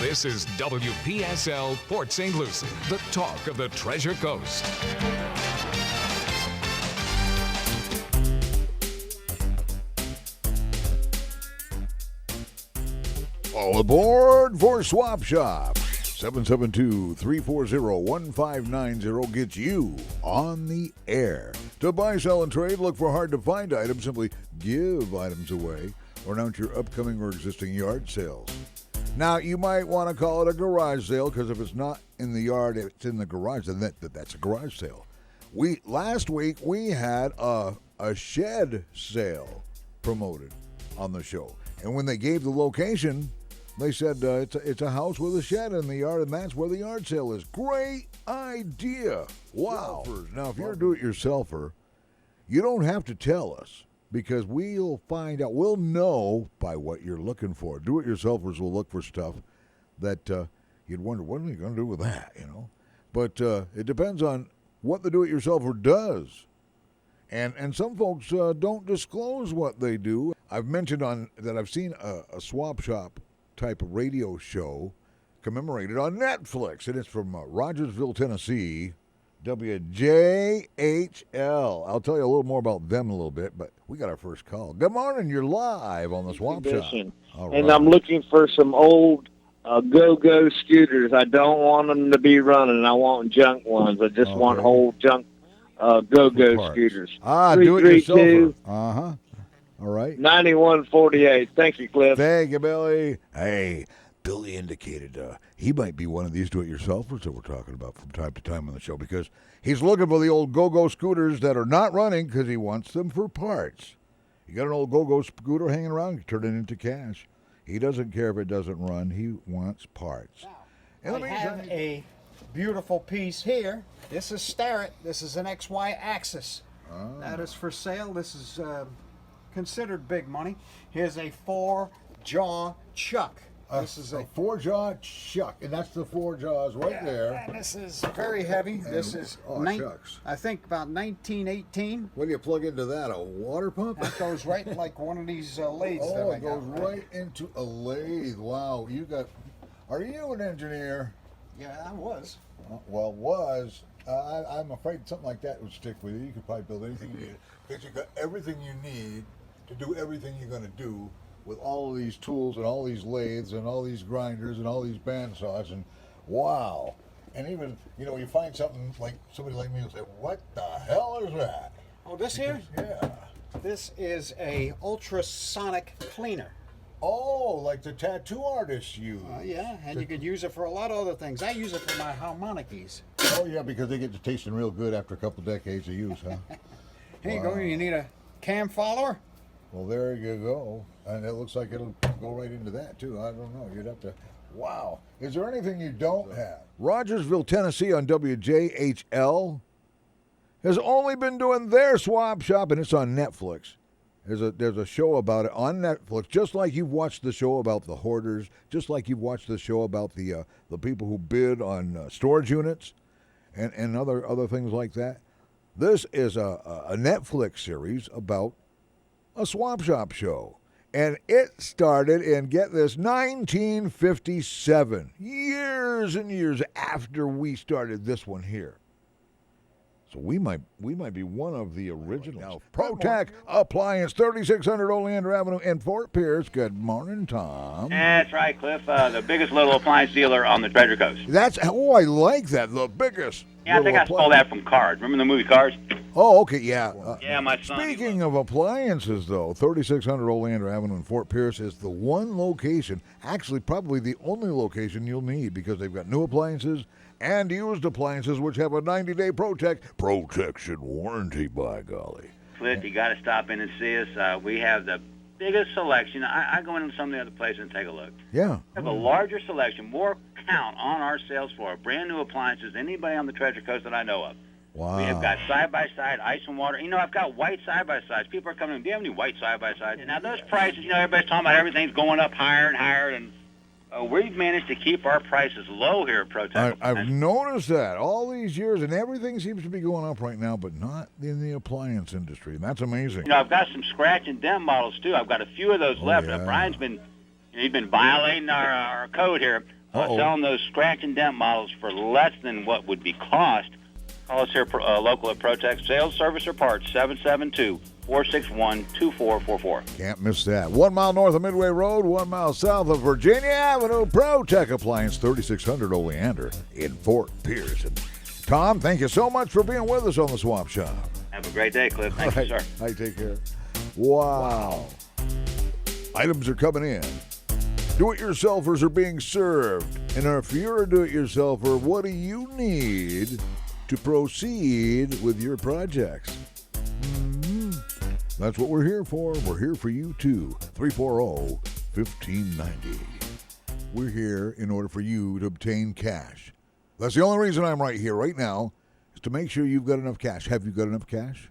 This is WPSL Port St. Lucie, the talk of the Treasure Coast. All aboard for Swapshop. 772-340-1590 gets you on the air. To buy, sell, and trade, look for hard-to-find items. Simply give items away or announce your upcoming or existing yard sales. Now, you might want to call it a garage sale because if it's not in the yard, it's in the garage, then that's a garage sale. Last week, we had a shed sale promoted on the show. And when they gave the location, they said it's a house with a shed in the yard, and that's where the yard sale is. Great idea. Wow. Now, if you're a do-it-yourselfer, you don't have to tell us because we'll find out. We'll know by what you're looking for. Do-it-yourselfers will look for stuff that you'd wonder, what are you going to do with that, you know? But it depends on what the do-it-yourselfer does. And some folks don't disclose what they do. I've mentioned that I've seen a Swapshop type of radio show commemorated on Netflix, and it's from Rogersville, Tennessee, WJHL. I'll tell you a little more about them in a little bit, but we got our first call. Good morning, you're live on the Swapshop. And I'm looking for some old go-go scooters. I don't want them to be running. I want junk ones. I just want old junk go-go scooters. Do-it-yourselfer. Uh-huh. All right. 9148. Thank you, Clif. Thank you, Billy. Hey, Billy indicated he might be one of these do-it-yourselfers that we're talking about from time to time on the show because he's looking for the old go-go scooters that are not running because he wants them for parts. You got an old go-go scooter hanging around, you turn it into cash. He doesn't care if it doesn't run. He wants parts. I have a beautiful piece here. This is Starrett. This is an XY axis. That is for sale. This is considered big money. Here's a 4-jaw chuck. This is a 4-jaw chuck, and that's the 4 jaws right there. And this is very heavy. This is, I think, about 1918. What do you plug into that? A water pump? That goes right like one of these lathes. Oh, it goes right into a lathe. Wow, are you an engineer? Yeah, I was. I'm afraid something like that would stick with you. You could probably build anything you need because you got everything you need to do everything you're going to do with all of these tools and all these lathes and all these grinders and all these bandsaws and wow. And even, you find something like somebody like me will say, what the hell is that? Oh, this here? Yeah. This is a ultrasonic cleaner. Oh, like the tattoo artists use. Yeah, and you could use it for a lot of other things. I use it for my harmonic keys. Oh, yeah, because they get to tasting real good after a couple decades of use, huh? Here you go. You need a cam follower? Well, there you go. And it looks like it'll go right into that, too. I don't know. You'd have to... Wow. Is there anything you don't have? Rogersville, Tennessee on WJHL has only been doing their swap shop, and it's on Netflix. There's a show about it on Netflix, just like you've watched the show about the hoarders, just like you've watched the show about the people who bid on storage units and other things like that. This is a Netflix series about a swap shop show. And it started in, get this, 1957, years and years after we started this one here. So we might be one of the originals. ProTech Appliance, 3600 Oleander Avenue in Fort Pierce. Good morning, Tom. That's right, Cliff. The biggest little appliance dealer on the Treasure Coast. I like that. The biggest. Yeah, I think I stole that from Cars. Remember the movie Cars? Oh, okay, yeah. Yeah, my son. Speaking of appliances, though, 3600 Oleander Avenue in Fort Pierce is the one location, actually probably the only location you'll need because they've got new appliances and used appliances which have a 90-day protection warranty, by golly. Cliff, you got to stop in and see us. We have the biggest selection. I go into some of the other places and take a look. Yeah. We have a larger selection, more count on our sales floor, brand new appliances than anybody on the Treasure Coast that I know of. Wow. We have got side-by-side, ice and water. I've got white side-by-sides. People are coming in, do you have any white side-by-sides? Now, those prices, everybody's talking about everything's going up higher and higher, and we've managed to keep our prices low here at ProTech. I've noticed that all these years, and everything seems to be going up right now, but not in the appliance industry, and that's amazing. I've got some scratch and dent models, too. I've got a few of those left. Yeah. Brian's been violating our code here. selling those scratch and dent models for less than what would be cost. Call us here local at Protect Sales, Service, or Parts, 772-461-2444. Can't miss that. 1 mile north of Midway Road, 1 mile south of Virginia Avenue. Protect Appliance, 3600 Oleander in Fort Pierce. And Tom, thank you so much for being with us on the Swap Shop. Have a great day, Cliff. Thank you, sir. I take care. Wow. Items are coming in. Do-it-yourselfers are being served. And if you're a do-it-yourselfer, what do you need to proceed with your projects? That's what we're here for. We're here for you too. 340-1590. We're here in order for you to obtain cash. That's the only reason I'm right here right now, is to make sure you've got enough cash. Have you got enough cash?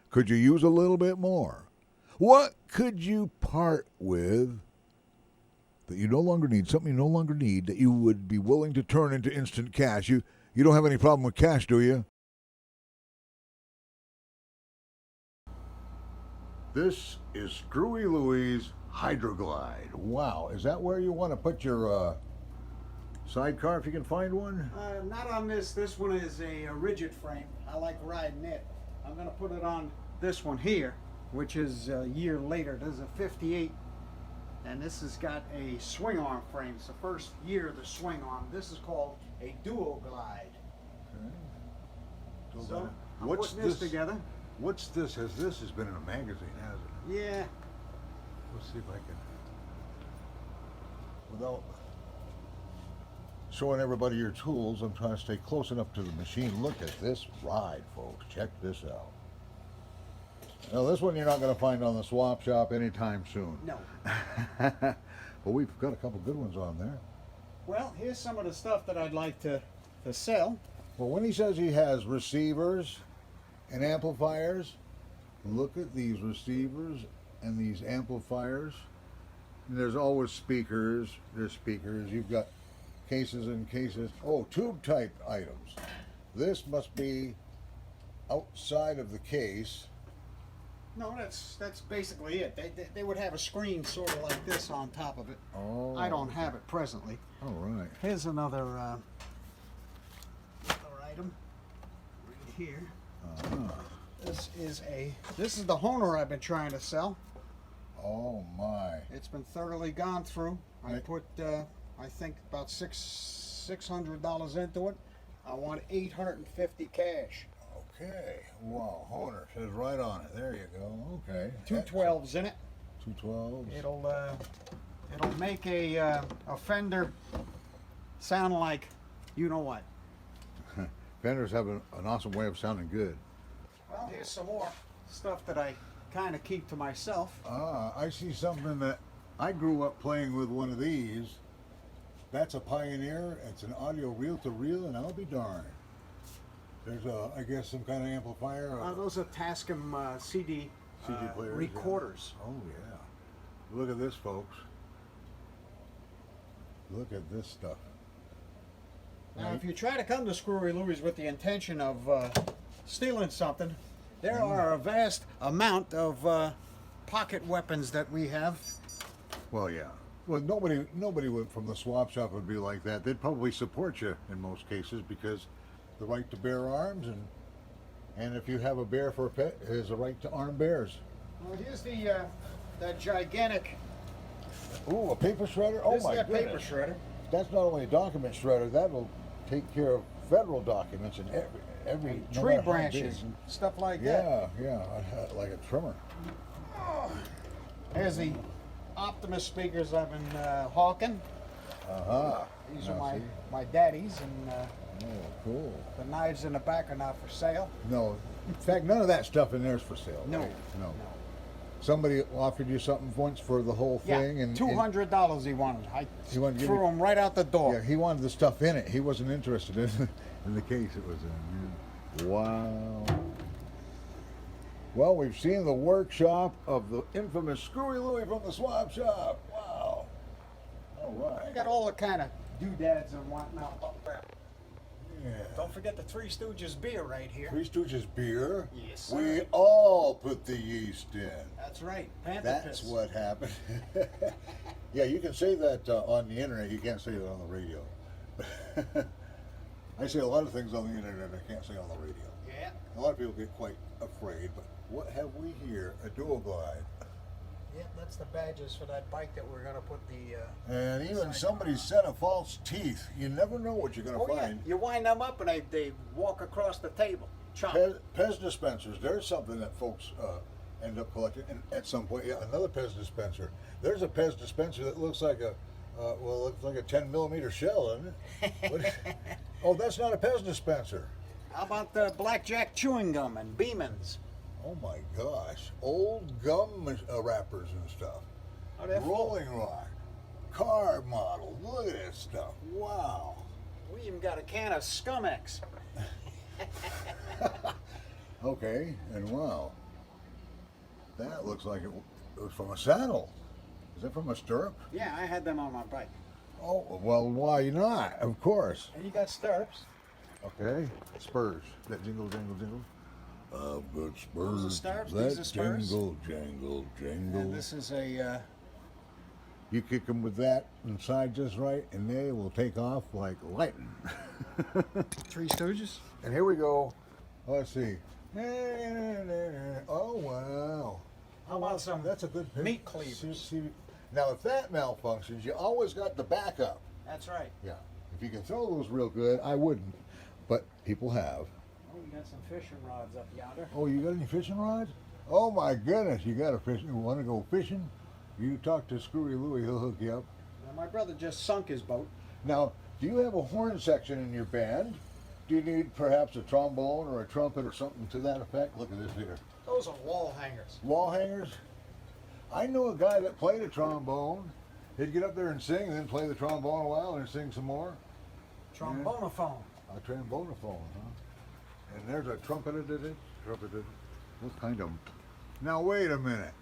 Could you use a little bit more? What could you part with that you no longer need, something you no longer need, that you would be willing to turn into instant cash? You don't have any problem with cash, do you? This is Screwy Louie's Hydroglide. Wow, is that where you want to put your sidecar if you can find one? Not on this. This one is a rigid frame. I like riding it. I'm going to put it on this one here, which is a year later. This is a 58, and this has got a swing arm frame. It's the first year of the swing arm. This is called a dual glide. Okay. So I'm What's putting this together. What's this? This has been in a magazine, hasn't it? Yeah. Let's see if I can, without showing everybody your tools, I'm trying to stay close enough to the machine. Look at this ride, folks. Check this out. Now, this one you're not going to find on the Swap Shop anytime soon. No. But we've got a couple good ones on there. Well, here's some of the stuff that I'd like to sell. Well, when he says he has receivers and amplifiers, look at these receivers and these amplifiers. And there's always speakers. There's speakers. You've got cases and cases. Oh, tube type items. This must be outside of the case. No, that's basically it. They would have a screen sort of like this on top of it. Oh. I don't have it presently. All right. Here's another item right here. This is the Honer I've been trying to sell. Oh my! It's been thoroughly gone through. I Right. put I think about $600 into it. I want $850 cash. Okay. Wow. Honer says right on it. There you go. Okay. 212s in it. 212s. It'll make a Fender sound like you know what. Fenders have an awesome way of sounding good. Well, here's some more stuff that I kind of keep to myself. I see something that I grew up playing with. One of these. That's a Pioneer. It's an audio reel-to-reel, and I'll be darned. There's I guess some kind of amplifier. Those are Tascam CD players, recorders. Yeah. Oh yeah. Look at this, folks. Look at this stuff. Now, if you try to come to Screwy Louie's with the intention of stealing something, there are a vast amount of pocket weapons that we have. Well, yeah. Well, nobody would, from the Swap Shop would be like that. They'd probably support you in most cases because the right to bear arms, and if you have a bear for a pet, is a right to arm bears. Well, here's that gigantic. Ooh, a paper shredder. Oh This my is a goodness. paper shredder. That's not only a document shredder. That'll take care of federal documents and every And no tree matter how branches big. and stuff like that. Yeah, like a trimmer. Here's the Optimus speakers I've been hawking. These Now, are see? my daddy's, and Oh, cool. the knives in the back are not for sale. No, in fact, none of that stuff in there is for sale. No. Right? No. Somebody offered you something once for the whole thing, Yeah, and $200 he wanted. I He wanted to give threw you- him right out the door. yeah, he wanted the stuff in it. He wasn't interested in the case it was in. Yeah. Wow. Well, we've seen the workshop of the infamous Screwy Louie from the Swap Shop. Wow. All I right. got all the kind of doodads and whatnot up there. Yeah. Don't forget the Three Stooges beer right here. Three Stooges beer. Yes, sir. We all put the yeast in. That's right. Panther That's piss. what happened. Yeah, you can say that on the internet. You can't say that on the radio. I say a lot of things on the internet I can't say on the radio. Yeah. A lot of people get quite afraid, but what have we here? A dual glide. Yeah, that's the badges for that bike that we're going to put the... And even somebody's set of false teeth. You never know what you're going to find. Yeah. You wind them up and they walk across the table. Chomp. Pez dispensers. There's something that folks end up collecting. And at some point, yeah, another Pez dispenser. There's a Pez dispenser that looks like a, looks like a 10mm shell, doesn't it? Oh, that's not a Pez dispenser. How about the blackjack chewing gum and Beeman's? Oh my gosh, old gum wrappers and stuff. Oh, they're Rolling Rock, car model. Look at this stuff. Wow. We even got a can of Scumex. Okay, and wow, that looks like it was from a saddle. Is that from a stirrup? Yeah, I had them on my bike. Oh, well, why not? Of course. And you got stirrups. Okay, spurs. That jingle, jangle, jingle. Good spurs. Those are stirrups, That these are spurs. jingle, jangle, jangle. And this is a... You kick them with that inside just right, and they will take off like lightning. Three Stooges. And here we go. Let's see. Oh, wow. How about some That's a good picture. meat cleavers? Now, if that malfunctions, you always got the backup. That's right. Yeah. If you can throw those real good, I wouldn't. But people have. Oh, we got some fishing rods up yonder. Oh, you got any fishing rods? Oh, my goodness. You got a fish. You want to go fishing? You talk to Screwy Louie. He'll hook you up. Now, my brother just sunk his boat. Now, do you have a horn section in your band? Do you need perhaps a trombone or a trumpet or something to that effect? Look at this here. Those are wall hangers. Wall hangers? I know a guy that played a trombone. He'd get up there and sing and then play the trombone a while and sing some more. Trombonophone. A trombonophone, huh? And there's a trumpeted it. Trumpeted. What kind of... Now, wait a minute.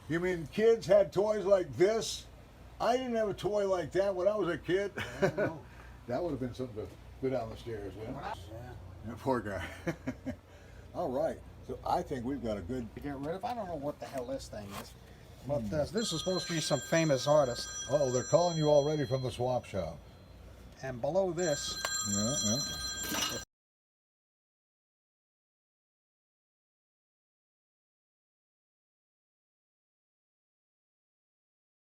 You mean kids had toys like this? I didn't have a toy like that when I was a kid. No. That would have been something to go down the stairs with. Yeah. That poor guy. All right. So I think we've got a good... To get rid of. I don't know what the hell this thing is. But this is supposed to be some famous artist. Oh, they're calling you already from the swap shop. And below this, Yeah. if